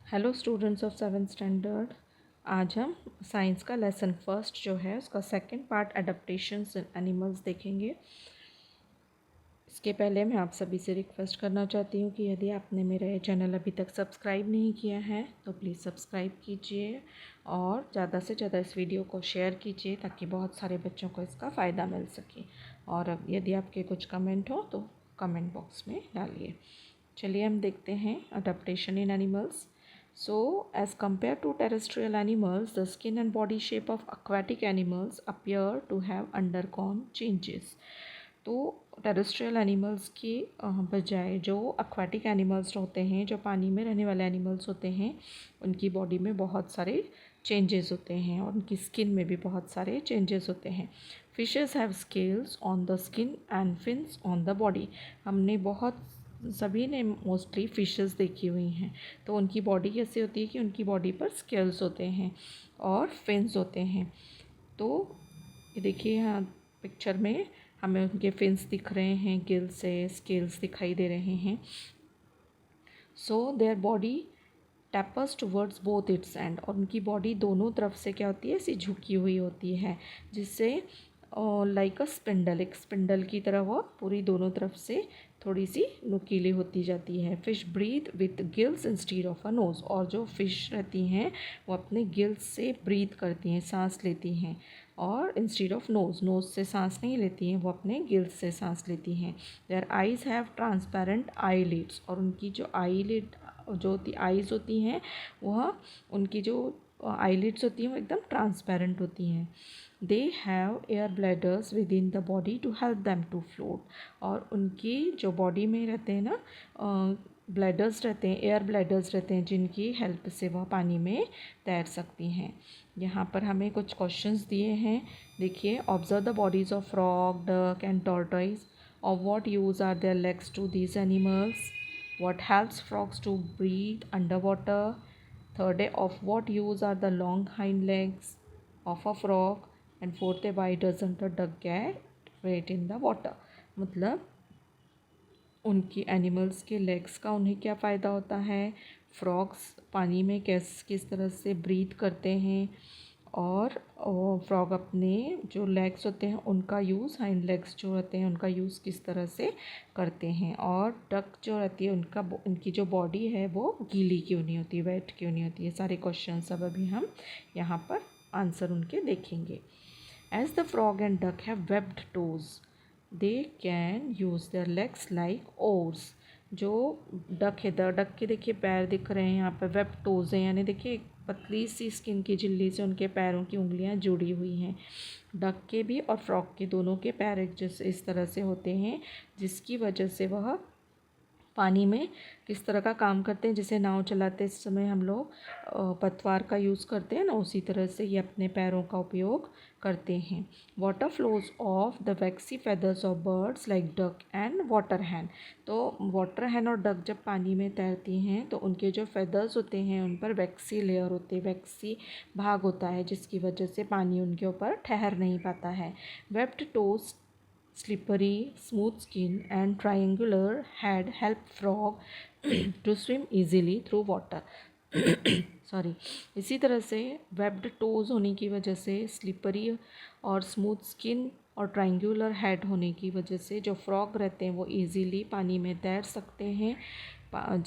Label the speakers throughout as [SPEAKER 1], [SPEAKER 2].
[SPEAKER 1] Hello students of 7th standard. आज हम science का लेसन फर्स्ट जो है उसका सेकंड पार्ट एडाप्टेशंस इन एनिमल्स देखेंगे। इसके पहले मैं आप सभी से रिक्वेस्ट करना चाहती हूँ कि यदि आपने मेरा ये चैनल अभी तक सब्सक्राइब नहीं किया है तो प्लीज़ सब्सक्राइब कीजिए और ज़्यादा से ज़्यादा इस वीडियो को शेयर कीजिए ताकि बहुत सारे बच्चों को इसका फ़ायदा मिल सके। और अब यदि आपके कुछ कमेंट हो तो कमेंट बॉक्स में डालिए। चलिए हम देखते हैं adaptation in animals. So, as compared to terrestrial animals, the skin and body shape of aquatic animals appear to have undergone changes. तो टेरेस्ट्रियल एनिमल्स की बजाय जो एक्वाटिक एनिमल्स होते हैं, जो पानी में रहने वाले एनिमल्स होते हैं, उनकी बॉडी में बहुत सारे चेंजेस होते हैं और उनकी स्किन में भी बहुत सारे चेंजेस होते हैं। Fishes have scales on the skin and fins on the body. हमने बहुत सभी ने मोस्टली फिशेस देखी हुई हैं। तो उनकी बॉडी कैसी होती है कि उनकी बॉडी पर स्केल्स होते हैं और फिन्स होते हैं। तो ये देखिए यहाँ पिक्चर में हमें उनके फिन्स दिख रहे हैं, गिल से स्केल्स दिखाई दे रहे हैं। So their body tapers towards both it's and, और उनकी बॉडी दोनों तरफ से क्या होती है, ऐसी झुकी हुई होती है, जिससे लाइक अ स्पिंडल, एक स्पिंडल की तरह वो पूरी दोनों तरफ से थोड़ी सी नुकीली होती जाती है। Fish breathe with gills instead of a nose, और जो फिश रहती हैं वो अपने गिल्स से ब्रीथ करती हैं, सांस लेती हैं, और इंस्टीड ऑफ नोज़ से सांस नहीं लेती हैं, वो अपने गिल्स से सांस लेती हैं। Their eyes have transparent eyelids, और उनकी जो आई लिड जो होती आइज़ होती हैं वह उनकी जो आईलिड्स होती हैं वो एकदम ट्रांसपेरेंट होती हैं। They have air bladders within the body to help them to float, और उनकी जो बॉडी में रहते हैं ना ब्लैडर्स रहते हैं, एयर ब्लैडर्स रहते हैं, जिनकी हेल्प से वह पानी में तैर सकती हैं। यहाँ पर हमें कुछ क्वेश्चंस दिए हैं, देखिए। Observe the bodies of frog, duck and tortoise. Of what use are their legs to these animals? What helps frogs to breathe underwater? Third, of what use are the long hind legs of a frog? And fourth, why doesn't a duck get wet in the water? मतलब उनकी animals के legs का उन्हें क्या फ़ायदा होता है, frogs पानी में किस तरह से ब्रीथ करते हैं, और फ्रॉग अपने जो लेग्स होते हैं उनका यूज़, हाइंड लेग्स जो होते हैं उनका यूज़ किस तरह से करते हैं, और डक जो रहती है उनकी जो बॉडी है वो गीली क्यों नहीं होती, वेट क्यों नहीं होती है। सारे क्वेश्चन सब अभी हम यहाँ पर आंसर उनके देखेंगे। As the frog and duck have webbed toes, they can use their legs like oars. जो डक है, डक के देखिए पैर दिख रहे हैं यहाँ पर, वेब टोज हैं, यानी देखिए पतली सी स्किन की झिल्ली से उनके पैरों की उंगलियां जुड़ी हुई हैं। डक के भी और फ्रॉग के दोनों के पैर एक जैसे इस तरह से होते हैं, जिसकी वजह से वह पानी में किस तरह का काम करते हैं। जैसे नाव चलाते समय हम लोग पतवार का यूज़ करते हैं ना, उसी तरह से ये अपने पैरों का उपयोग करते हैं। Water flows off the waxy feathers of birds like duck and water hen. तो वाटर हैन और डक जब पानी में तैरती हैं तो उनके जो फेदर्स होते हैं उन पर वैक्सी लेयर होती है, वैक्सी भाग होता है, जिसकी वजह से पानी उनके ऊपर ठहर नहीं पाता है। Webbed toes, slippery, smooth skin and triangular head help frog to swim easily through water. Sorry. इसी तरह से वेब्ड टोज होने की वजह से, स्लिपरी और स्मूथ स्किन और ट्रायंगुलर हेड होने की वजह से जो फ्रॉग रहते हैं वो इजीली पानी में तैर सकते हैं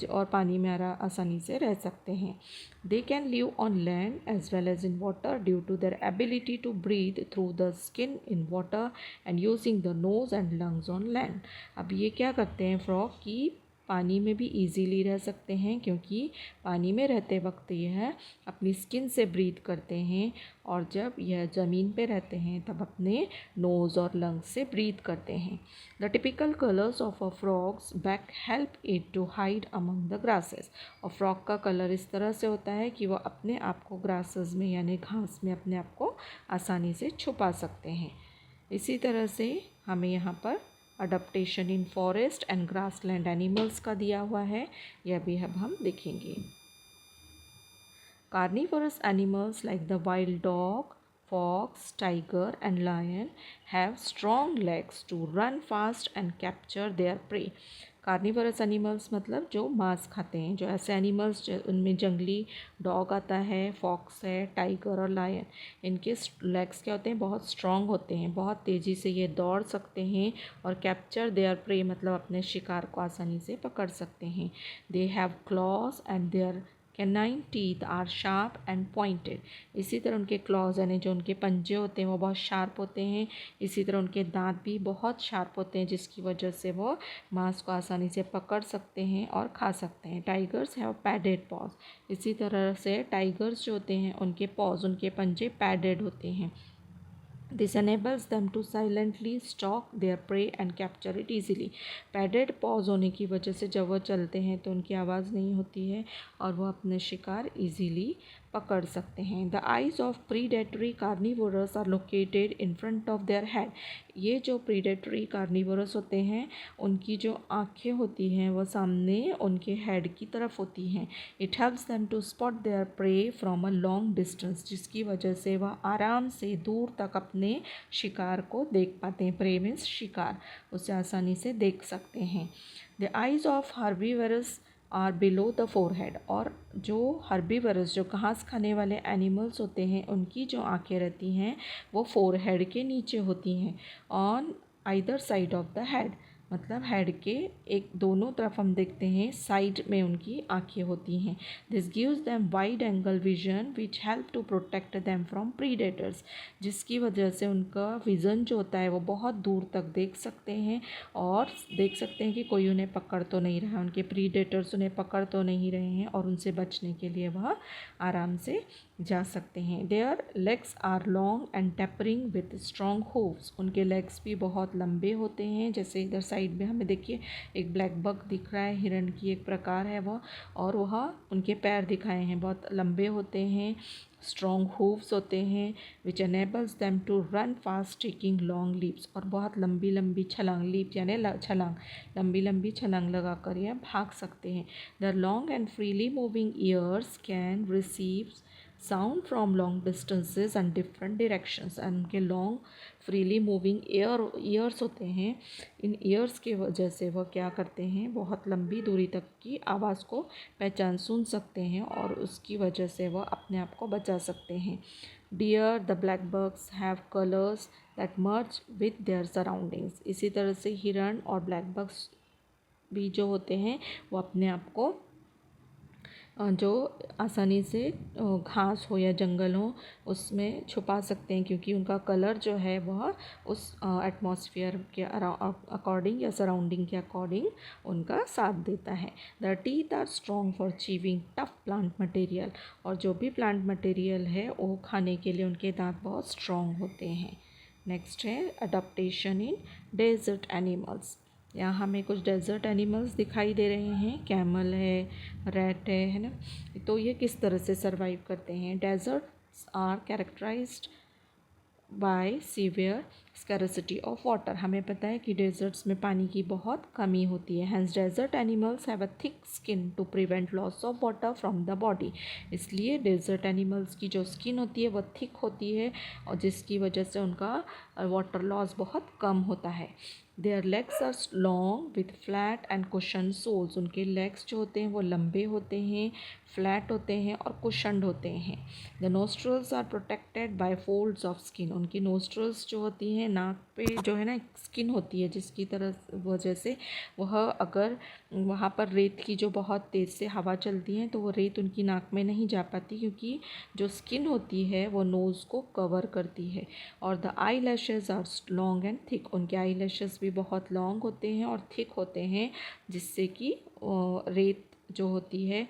[SPEAKER 1] और पानी में आसानी से रह सकते हैं। They can live on land as well as in water due to their ability to breathe through the skin in water and using the nose and lungs on land. अब ये क्या करते हैं फ्रॉग की पानी में भी इजीली रह सकते हैं, क्योंकि पानी में रहते वक्त यह अपनी स्किन से ब्रीथ करते हैं, और जब यह ज़मीन पे रहते हैं तब अपने नोज़ और लंग्स से ब्रीथ करते हैं। The typical colours of a frog's back help it to hide among the grasses. और फ्रॉग का कलर इस तरह से होता है कि वह अपने आप को ग्रासेस में यानी घास में अपने आप को आसानी से छुपा सकते हैं। इसी तरह से हमें यहाँ पर adaptation in forest and grassland animals का दिया हुआ है, यह भी अब हम देखेंगे। Carnivorous animals like the wild dog, fox, tiger and lion have strong legs to run fast and capture their prey. Carnivorous animals मतलब जो मांस खाते हैं, जो ऐसे एनिमल्स उनमें जंगली डॉग आता है, फॉक्स है, टाइगर और लायन। इनके लेग्स क्या होते हैं, बहुत स्ट्रॉन्ग होते हैं, बहुत तेज़ी से ये दौड़ सकते हैं और कैप्चर देयर प्रे मतलब अपने शिकार को आसानी से पकड़ सकते हैं। They have claws and their canine teeth are sharp and pointed. इसी तरह उनके क्लॉज यानी जो उनके पंजे होते हैं वो बहुत शार्प होते हैं। इसी तरह उनके दांत भी बहुत शार्प होते हैं, जिसकी वजह से वो मांस को आसानी से पकड़ सकते हैं और खा सकते हैं। Tigers have padded pause. इसी तरह से टाइगर्स जो होते हैं उनके पॉज, उनके पंजे पैडेड होते हैं। This enables them to silently stalk their prey and capture it easily. Padded pause होने की वजह से जब वो चलते हैं तो उनकी आवाज़ नहीं होती है और वो अपने शिकार इजीली पकड़ सकते हैं। The eyes of predatory carnivores are located in front of their head. ये जो प्रीडेटरी कार्निवोरस होते हैं उनकी जो आँखें होती हैं वो सामने उनके हेड की तरफ होती हैं। It helps them to spot their prey from a long distance, जिसकी वजह से वह आराम से दूर तक अपने शिकार को देख पाते हैं। प्रे मीन्स शिकार, उसे आसानी से देख सकते हैं। The eyes of herbivores are below the forehead. और जो हर्बीवरस जो घास खाने वाले एनिमल्स होते हैं उनकी जो आँखें रहती हैं वो फोरहेड के नीचे होती हैं, on either side of the head. मतलब हेड के एक दोनों तरफ हम देखते हैं साइड में उनकी आँखें होती हैं। This gives them wide angle vision which help to protect them from predators, जिसकी वजह से उनका विज़न जो होता है वो बहुत दूर तक देख सकते हैं और देख सकते हैं कि कोई उन्हें पकड़ तो नहीं रहा, उनके प्रीडेटर्स उन्हें पकड़ तो नहीं रहे हैं और उनसे बचने के लिए वह आराम से जा सकते हैं। Their legs are long and tapering with strong hooves. उनके लेग्स भी बहुत लंबे होते हैं, जैसे इधर साइड में हमें देखिए एक ब्लैक बक दिख रहा है, हिरण की एक प्रकार है वह, और वह उनके पैर दिखाए हैं बहुत लंबे होते हैं, स्ट्रॉन्ग हूव्स होते हैं, which enables them to run fast taking long leaps. और बहुत लंबी लंबी छलांग, लीप यानी छलांग, लंबी लंबी छलांग लगाकर यह भाग सकते हैं। The long and freely moving years can receive sound from long distances and different directions. And उनके लॉन्ग फ्रीली मूविंग ईयर्स होते हैं, इन ईयर्स की वजह से वह क्या करते हैं, बहुत लंबी दूरी तक की आवाज़ को पहचान सुन सकते हैं और उसकी वजह से वह अपने आप को बचा सकते हैं। Deer the black bucks have colours that merge with their surroundings. इसी तरह से हिरण और ब्लैक बक्स भी जो होते हैं वो अपने आप को जो आसानी से घास हो या जंगल हो उसमें छुपा सकते हैं, क्योंकि उनका कलर जो है वह उस एटमॉस्फेयर के अकॉर्डिंग या सराउंडिंग के अकॉर्डिंग उनका साथ देता है। The teeth are strong for chewing tough plant material. और जो भी प्लांट मटेरियल है वो खाने के लिए उनके दांत बहुत स्ट्रॉन्ग होते हैं। नेक्स्ट है अडॉप्टेशन इन डेजर्ट एनिमल्स। यहाँ हमें कुछ डेजर्ट एनिमल्स दिखाई दे रहे हैं, कैमल है, रैट है ना। तो ये किस तरह से सरवाइव करते हैं। Deserts are characterised by severe scarcity of water. हमें पता है कि डेजर्ट्स में पानी की बहुत कमी होती है। Hence desert animals have a thick skin to prevent loss of water from the body. इसलिए डेजर्ट एनिमल्स की जो स्किन होती है वह थिक होती है और जिसकी वजह से उनका वाटर लॉस बहुत कम होता है। Their legs are long with flat and cushion soles. उनके लेग्स जो होते हैं वो लंबे होते हैं, फ्लैट होते हैं और कुशनड होते हैं। The nostrils are protected by folds of skin. उनकी नोस्ट्रल्स जो होती हैं, नाक पे जो है ना स्किन होती है, जिसकी तरह वजह से वह अगर वहाँ पर रेत की जो बहुत तेज़ से हवा चलती है तो वो रेत उनकी नाक में नहीं जा पाती, क्योंकि जो स्किन होती है वो नोज़ को कवर करती है। और the eyelashes are long and thick. उनके आई लैशेज़ भी बहुत लॉन्ग होते हैं और थिक होते हैं, जिससे कि रेत जो होती है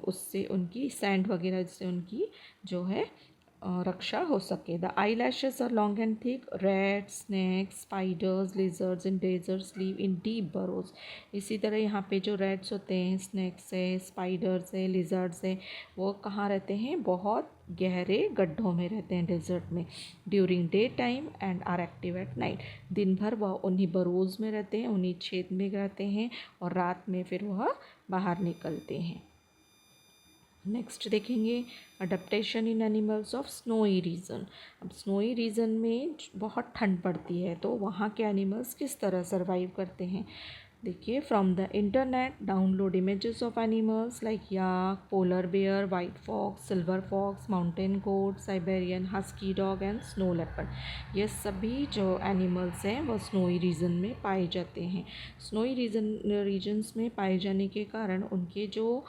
[SPEAKER 1] उससे उनकी सैंड वगैरह से उनकी जो है रक्षा हो सके। The eyelashes are long and thick. Rats, snakes, spiders, lizards in deserts live in deep burrows. इसी तरह यहाँ पे जो रैट्स होते हैं, स्नैक्स है, स्पाइडर्स है, लिजर्ड्स है, वो कहाँ रहते हैं, बहुत गहरे गड्ढों में रहते हैं डेजर्ट में। During day time and are active at night. दिन भर वह उन्हीं बरोज में रहते हैं, उन्हीं छेद में रहते हैं और रात में फिर वह बाहर निकलते हैं। नेक्स्ट देखेंगे adaptation in animals of snowy region. अब स्नोई रीजन में बहुत ठंड पड़ती है तो वहाँ के एनिमल्स किस तरह सर्वाइव करते हैं। देखिए, from the internet download images of animals like yak, polar bear, white fox, silver fox, mountain goat, Siberian husky dog and snow leopard. ये सभी जो एनिमल्स हैं वो स्नोई रीजन में पाए जाते हैं। स्नोई रीजन्स में पाए जाने के कारण उनके जो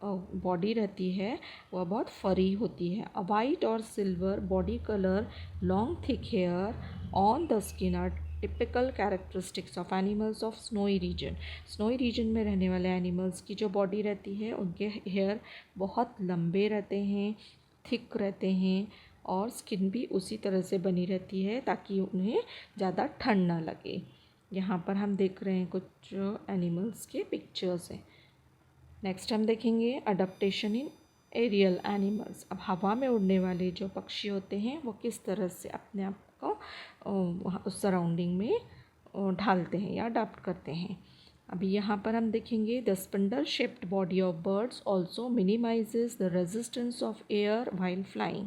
[SPEAKER 1] बॉडी रहती है वह बहुत फरी होती है। अ वाइट और silver body colour, long thick hair on the skin are typical characteristics of animals of snowy region. Snowy region में रहने वाले एनिमल्स की जो बॉडी रहती है उनके हेयर बहुत लंबे रहते हैं, थिक रहते हैं और स्किन भी उसी तरह से बनी रहती है ताकि उन्हें ज़्यादा ठंड ना लगे। यहाँ पर हम देख रहे हैं कुछ एनिमल्स के पिक्चर्स हैं। नेक्स्ट हम देखेंगे अडप्टेशन इन एरियल एनिमल्स। अब हवा में उड़ने वाले जो पक्षी होते हैं वो किस तरह से अपने आप को उस सराउंडिंग में ढालते हैं या अडाप्ट करते हैं। अभी यहाँ पर हम देखेंगे the spindle shaped body of birds also minimises the resistance of air while flying.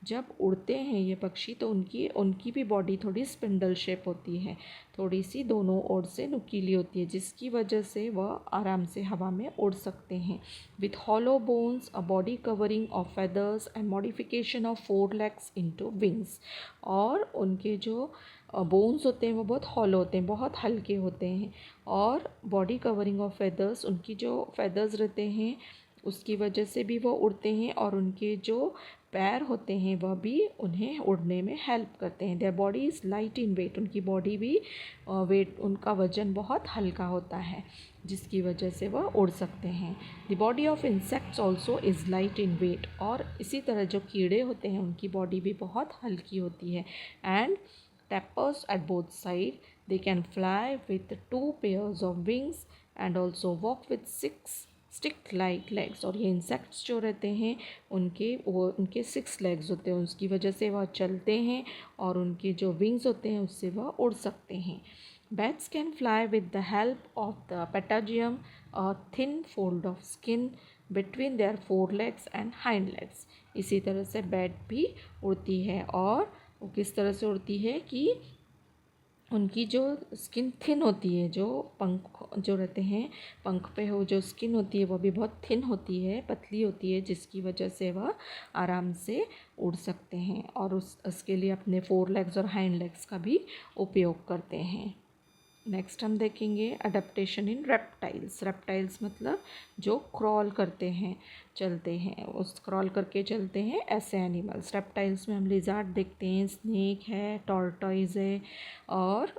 [SPEAKER 1] जब उड़ते हैं ये पक्षी तो उनकी भी बॉडी थोड़ी स्पिंडल शेप होती है, थोड़ी सी दोनों ओर से नुकीली होती है, जिसकी वजह से वह आराम से हवा में उड़ सकते हैं। With hollow bones, a body covering of feathers and modification of 4 legs into wings. और उनके जो बोन्स होते हैं वो बहुत हॉलो होते हैं, बहुत हल्के होते हैं। और बॉडी कवरिंग ऑफ फेदर्स, उनकी जो फेदर्स रहते हैं उसकी वजह से भी वो उड़ते हैं। और उनके जो पैर होते हैं वह भी उन्हें उड़ने में हेल्प करते हैं। Their body is light in weight, उनकी बॉडी भी उनका वज़न बहुत हल्का होता है जिसकी वजह से वह उड़ सकते हैं। The body of insects also is light in weight. और इसी तरह जो कीड़े होते हैं उनकी बॉडी भी बहुत हल्की होती है। And tappers at both sides, they can fly with 2 pairs of wings and also walk with 6 stick like legs. और ये इंसेक्ट्स जो रहते हैं उनके 6 लेग्स होते हैं, उसकी वजह से वह चलते हैं और उनके जो विंग्स होते हैं उससे वह उड़ सकते हैं। Bats can fly with the help of the patagium, a thin fold of skin between their forelegs and hind legs। इसी तरह से बैट भी उड़ती है। और वो किस तरह से उड़ती है कि उनकी जो स्किन थिन होती है, जो पंख जो रहते हैं पंख पे हो जो स्किन होती है वो भी बहुत थिन होती है, पतली होती है, जिसकी वजह से वह आराम से उड़ सकते हैं और उसके लिए अपने 4 लेग्स और हाइंड लेग्स का भी उपयोग करते हैं। नेक्स्ट हम देखेंगे अडप्टेशन इन रेप्टाइल्स। रेप्टाइल्स मतलब जो क्रॉल करते हैं, चलते हैं, उस क्रॉल करके चलते हैं ऐसे एनिमल्स। रेप्टाइल्स में हम लिजार्ड देखते हैं, स्नेक है, टॉर्टॉइज है और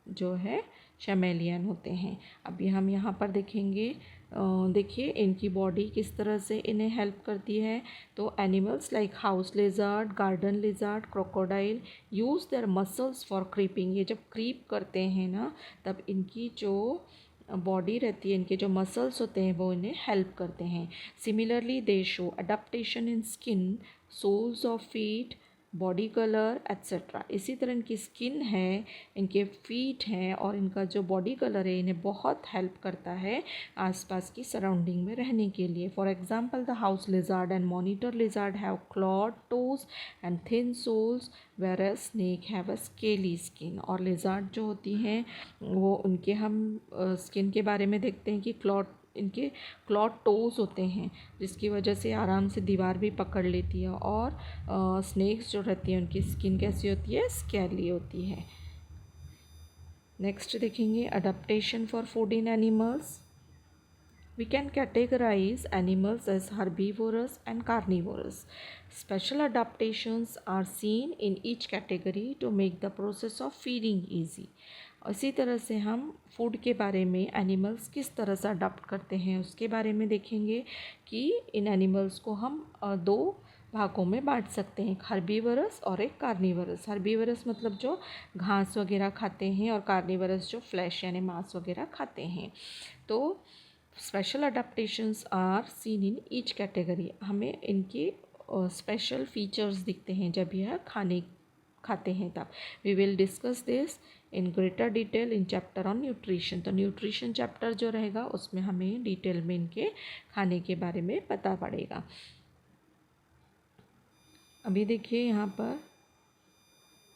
[SPEAKER 1] जो है शैमेलियन होते हैं। अभी हम यहाँ पर देखेंगे, देखिए इनकी बॉडी किस तरह से इन्हें हेल्प करती है। तो animals like house lizard, garden lizard, crocodile use their muscles for creeping. ये जब क्रीप करते हैं ना तब इनकी जो बॉडी रहती है, इनके जो मसल्स होते हैं वो इन्हें हेल्प करते हैं। Similarly they show adaptation in skin, soles of feet, body colour et cetera. इसी तरह इनकी स्किन है, इनके फीट हैं और इनका जो बॉडी कलर है इन्हें बहुत हेल्प करता है आसपास की सराउंडिंग में रहने के लिए। For example the house lizard and monitor lizard have clawed toes and thin soles whereas snake have a scaly skin. और लिजार्ड जो होती हैं वो उनके हम स्किन के बारे में देखते हैं कि इनके क्लॉड टोज होते हैं जिसकी वजह से आराम से दीवार भी पकड़ लेती है। और स्नेक्स जो रहती हैं उनकी स्किन कैसी होती है, स्केली होती है। नेक्स्ट देखेंगे adaptation for food in animals. We can categorize animals as herbivorous and carnivorous. Special adaptations are seen in each category to make the process of feeding easy. इसी तरह से हम फूड के बारे में एनिमल्स किस तरह से अडाप्ट करते हैं उसके बारे में देखेंगे कि इन एनिमल्स को हम 2 भागों में बांट सकते हैं, एक हर्बीवरस और एक कार्निवरस। हर्बीवरस मतलब जो घास वगैरह खाते हैं और कार्निवरस जो फ्लैश यानी मांस वगैरह खाते हैं। तो special adaptations are seen in each category. हमें इनके स्पेशल फीचर्स दिखते हैं जब यह खाते हैं तब। We will discuss this in greater detail in chapter on nutrition. तो न्यूट्रिशन चैप्टर जो रहेगा उसमें हमें डिटेल में इनके खाने के बारे में पता पड़ेगा। अभी देखिए यहाँ पर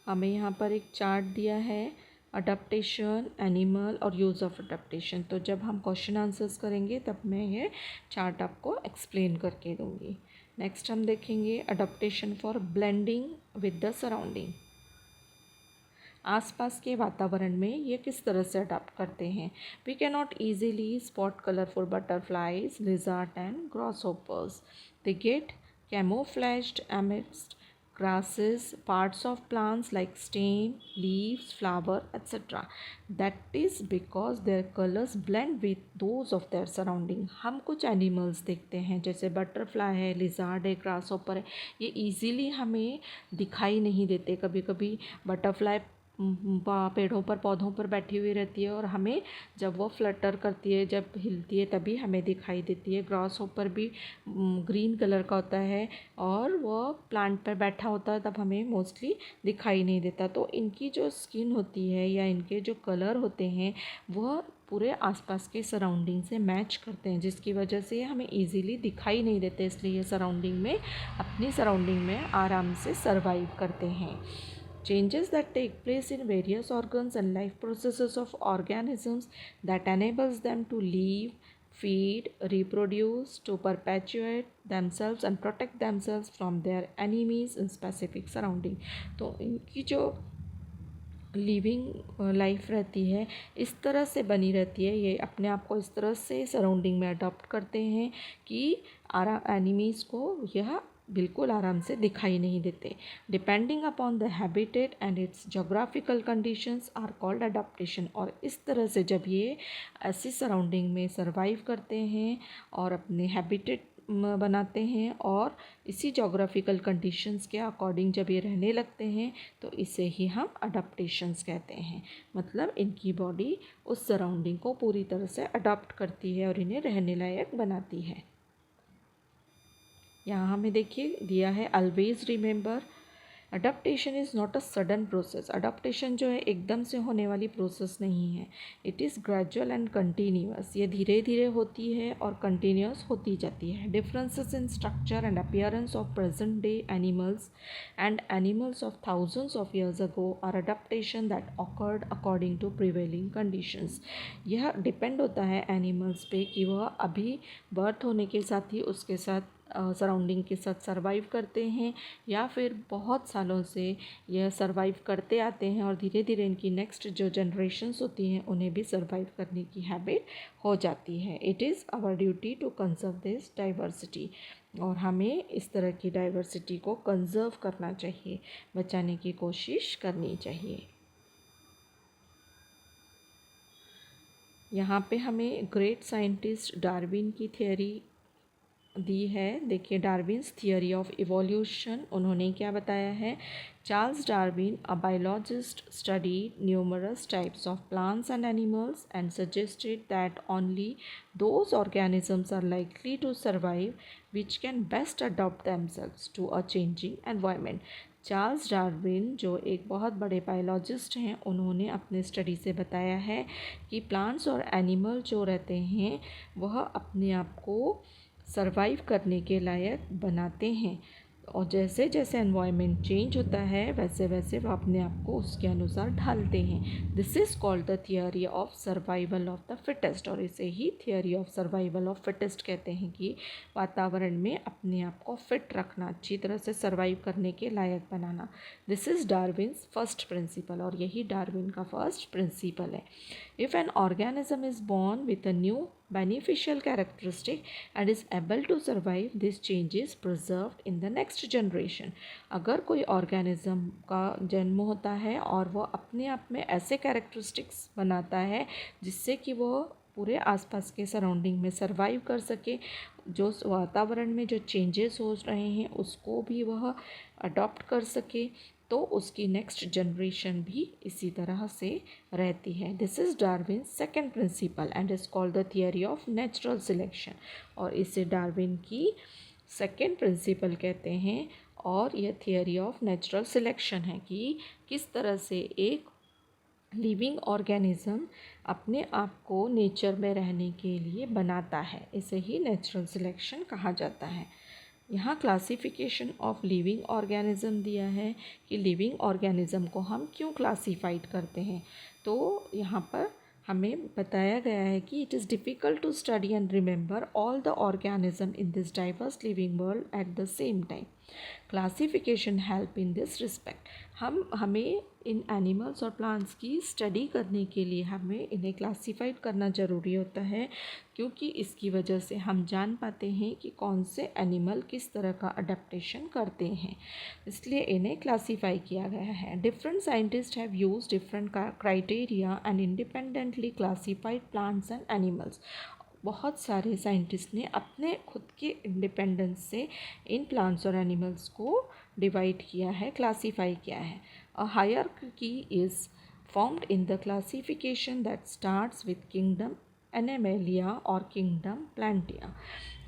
[SPEAKER 1] हमें एक चार्ट दिया है अडप्टेशन, एनिमल और यूज़ ऑफ अडप्टेशन। तो जब हम क्वेश्चन आंसर्स करेंगे तब मैं ये चार्ट आपको एक्सप्लेन करके दूँगी। नेक्स्ट हम देखेंगे adaptation for blending with the surrounding. आसपास के वातावरण में ये किस तरह से अडाप्ट करते हैं। We can not easily spot colourful butterflies, lizard and grasshoppers. They get camouflaged amidst grasses, parts of plants like stem, leaves, flower, etc. That is because their colors blend with those of their surrounding. हम कुछ animals देखते हैं जैसे butterfly है, lizard है, grass hopper है, ये easily हमें दिखाई नहीं देते। कभी कभी बटरफ्लाई पेड़ों पर, पौधों पर बैठी हुई रहती है और हमें जब वो फ्लटर करती है, जब हिलती है तभी हमें दिखाई देती है। ग्रास हॉपर भी ग्रीन कलर का होता है और वो प्लांट पर बैठा होता है तब हमें मोस्टली दिखाई नहीं देता। तो इनकी जो स्किन होती है या इनके जो कलर होते हैं वह पूरे आसपास के सराउंडिंग से मैच करते हैं, जिसकी वजह से हमें इजीली दिखाई नहीं देते, इसलिए ये सराउंडिंग में, अपनी सराउंडिंग में आराम से सर्वाइव करते हैं। Changes that take place in various organs and life processes of organisms that enables them to live, feed, reproduce, to perpetuate themselves and protect themselves from their enemies in specific surrounding। तो इनकी जो living life रहती है इस तरह से बनी रहती है, ये अपने आप को इस तरह से सराउंडिंग में अडॉप्ट करते हैं कि एनिमीज़ को यह बिल्कुल आराम से दिखाई नहीं देते। Depending upon the habitat and its geographical conditions are called adaptation. और इस तरह से जब ये ऐसी सराउंडिंग में सर्वाइव करते हैं और अपने हैबिटेट बनाते हैं और इसी जोग्राफिकल कंडीशंस के अकॉर्डिंग जब ये रहने लगते हैं तो इसे ही हम अडॉप्टेशंस कहते हैं। मतलब इनकी बॉडी उस सराउंडिंग को पूरी तरह से अडॉप्ट करती है और इन्हें रहने लायक बनाती है। यहाँ हमें देखिए दिया है always remember adaptation is not a sudden process. Adaptation जो है एकदम से होने वाली प्रोसेस नहीं है। It is gradual and continuous. ये धीरे धीरे होती है और कंटिन्यूअस होती जाती है। Differences in structure and appearance of present day animals and animals of thousands of years ago are adaptation that occurred according to prevailing conditions. यह डिपेंड होता है एनिमल्स पे कि वह अभी बर्थ होने के साथ ही उसके साथ सराउंडिंग के साथ सर्वाइव करते हैं या फिर बहुत सालों से यह सर्वाइव करते आते हैं और धीरे धीरे इनकी नेक्स्ट जो जनरेशन्स होती हैं उन्हें भी सर्वाइव करने की हैबिट हो जाती है। It is our duty to conserve this diversity. और हमें इस तरह की डाइवर्सिटी को कंजर्व करना चाहिए, बचाने की कोशिश करनी चाहिए। यहाँ पे हमें ग्रेट साइंटिस्ट डार्विन की थियोरी दी है। देखिए डार्विन्स थियोरी ऑफ इवोल्यूशन, उन्होंने क्या बताया है। Charles Darwin a biologist studied numerous types of plants and animals and suggested that only those organisms are likely to survive which can best adapt themselves to a changing environment. Charles Darwin जो एक बहुत बड़े biologist हैं, उन्होंने अपने study से बताया है कि प्लांट्स और एनिमल जो रहते हैं वह अपने आप को सर्वाइव करने के लायक बनाते हैं और जैसे जैसे एनवायरनमेंट चेंज होता है वैसे वैसे वो अपने आप को उसके अनुसार ढालते हैं। This is called the theory of survival of the fittest. और इसे ही theory of survival of fittest कहते हैं कि वातावरण में अपने आप को फिट रखना, अच्छी तरह से सर्वाइव करने के लायक बनाना। This is Darwin's first principle और यही डार्विन का फर्स्ट प्रिंसिपल है। If an organism is born with a new beneficial characteristic and is able to survive, this change is preserved in the next generation। अगर कोई organism का जन्म होता है और वो अपने आप में ऐसे कैरेक्टरिस्टिक्स बनाता है जिससे कि वो पूरे आसपास के सराउंडिंग में सर्वाइव कर सके, जो वातावरण में जो चेंजेस हो रहे हैं उसको भी वह अडॉप्ट कर सके, तो उसकी नेक्स्ट जनरेशन भी इसी तरह से रहती है। This is Darwin second principle and is called the theory of natural selection. और इसे डार्विन की सेकेंड प्रिंसिपल कहते हैं और यह थियोरी ऑफ नेचुरल सिलेक्शन है कि किस तरह से एक लिविंग ऑर्गेनिज्म अपने आप को नेचर में रहने के लिए बनाता है। इसे ही नेचुरल सिलेक्शन कहा जाता है। यहाँ क्लासिफिकेशन ऑफ लिविंग ऑर्गेनिज्म दिया है कि लिविंग ऑर्गेनिज्म को हम क्यों क्लासीफाइड करते हैं। तो यहाँ पर हमें बताया गया है कि it is difficult to study and remember all the organism in this diverse living world at the same time. Classification help in this respect. हमें इन एनिमल्स और प्लांट्स की स्टडी करने के लिए हमें इन्हें क्लासीफाइड करना ज़रूरी होता है, क्योंकि इसकी वजह से हम जान पाते हैं कि कौन से एनिमल किस तरह का अडेप्टेशन करते हैं, इसलिए इन्हें क्लासीफाई किया गया है। Different scientist have used different criteria and independently classified plants and animals. बहुत सारे साइंटिस्ट ने अपने खुद के इंडिपेंडेंस से इन प्लांट्स और एनिमल्स को डिवाइड किया है, क्लासीफाई किया है। A hierarchy is formed in the classification that starts with kingdom Animalia और kingdom Plantae।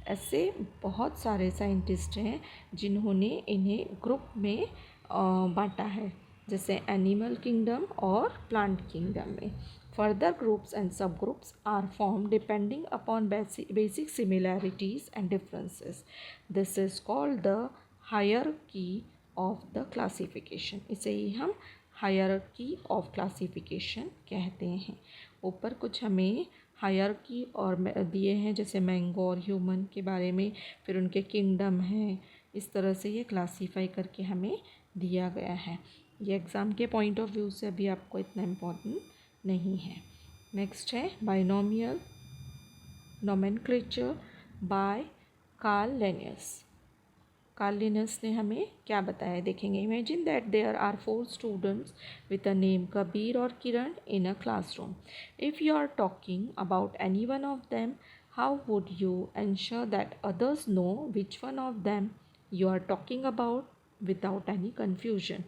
[SPEAKER 1] ऐसे बहुत सारे साइंटिस्ट हैं जिन्होंने इन्हें ग्रुप में बांटा है, जैसे एनिमल किंगडम और प्लांट किंगडम में। Further groups and subgroups are formed depending upon basic similarities and differences. This is called the hierarchy of the classification। इसे ही हम हायरार्की ऑफ क्लासिफिकेशन कहते हैं। ऊपर कुछ हमें हायरार्की और दिए हैं, जैसे मैंगो और ह्यूमन के बारे में, फिर उनके किंगडम हैं, इस तरह से ये क्लासीफाई करके हमें दिया गया है। ये एग्ज़ाम के पॉइंट ऑफ व्यू से अभी आपको इतना इम्पोर्टेंट नहीं है। नेक्स्ट है binomial nomenclature by Carl Linnaeus. Carl Linnaeus ने हमें क्या बताया देखेंगे। Imagine that there are 4 students with a name Kabir और Kiran in a classroom. If you are talking about any one of them, how would you ensure that others know which one of them you are talking about without any confusion?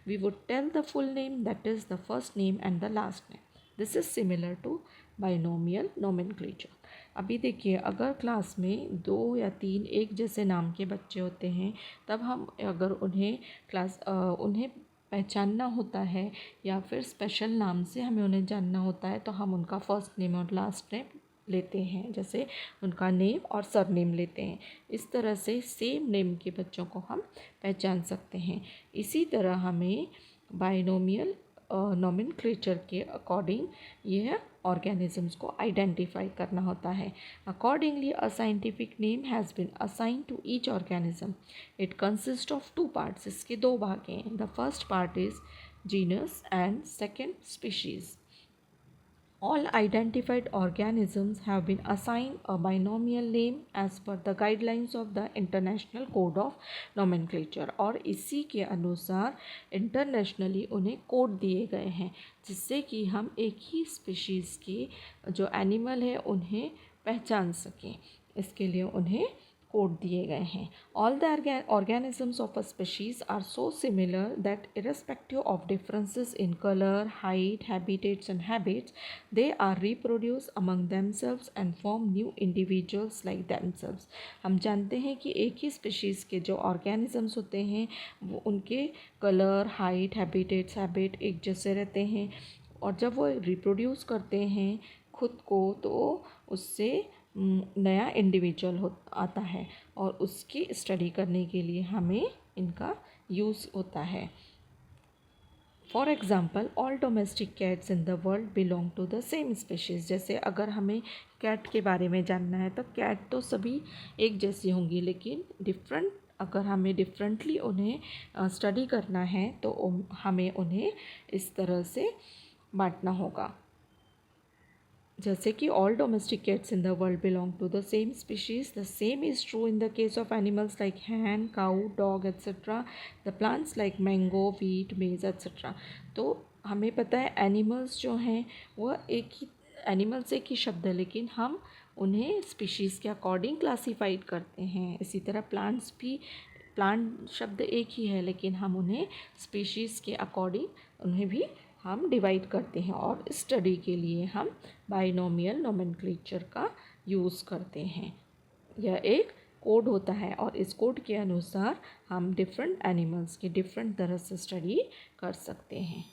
[SPEAKER 1] We would tell the full name, that is the first name and the last name. This is similar to binomial nomenclature। अभी देखिए, अगर class में 2 या 3 एक जैसे नाम के बच्चे होते हैं, तब हम अगर उन्हें पहचानना होता है या फिर स्पेशल नाम से हमें उन्हें जानना होता है, तो हम उनका फर्स्ट नेम और लास्ट नेम लेते हैं, जैसे उनका नेम और सरनेम लेते हैं। इस तरह से सेम नेम के बच्चों को हम पहचान सकते हैं। इसी तरह हमें बाइनोमियल नोमेनक्लेचर के अकॉर्डिंग यह ऑर्गेनिजम्स को आइडेंटिफाई करना होता है। Accordingly a scientific name has been assign to each organism. It consist of 2 parts. इसके 2 भाग हैं। The first part is genus and second species. All identified organisms have been assigned a binomial name as per the guidelines of the International Code of Nomenclature। और इसी के अनुसार internationally उन्हें code दिए गए हैं, जिससे कि हम एक ही स्पीशीज़ के जो एनिमल है उन्हें पहचान सकें। इसके लिए उन्हें कोड दिए गए हैं। All the organisms of a species are so similar that irrespective of differences in colour, height, habitats and habits, they are reproduce among themselves and form new individuals like themselves। हम जानते हैं कि एक ही species के जो organisms होते हैं वो उनके कलर, हाइट, हैबिट एक जैसे रहते हैं, और जब वो रिप्रोड्यूस करते हैं खुद को, तो उससे नया इंडिविजुअल आता है, और उसकी स्टडी करने के लिए हमें इनका यूज़ होता है। For example, all domestic cats in the world belong to the same species. जैसे अगर हमें कैट के बारे में जानना है, तो कैट तो सभी एक जैसी होंगी, लेकिन अगर हमें डिफरेंटली उन्हें स्टडी करना है तो हमें उन्हें इस तरह से बांटना होगा। जैसे कि all domestic cats in the world belong to the same species, the same is true in the case of animals like hen, cow, dog etcetera, the plants like mango, wheat, maize etcetera. तो हमें पता है animals जो हैं वह animals एक ही शब्द है, लेकिन हम उन्हें स्पीशीज़ के अकॉर्डिंग क्लासीफाइड करते हैं। इसी तरह प्लांट शब्द एक ही है, लेकिन हम उन्हें स्पीशीज़ के अकॉर्डिंग उन्हें भी हम डिवाइड करते हैं, और स्टडी के लिए हम बाइनोमियल नोमेनक्लेचर का यूज़ करते हैं। यह एक कोड होता है, और इस कोड के अनुसार हम डिफरेंट एनिमल्स की डिफरेंट तरह से स्टडी कर सकते हैं।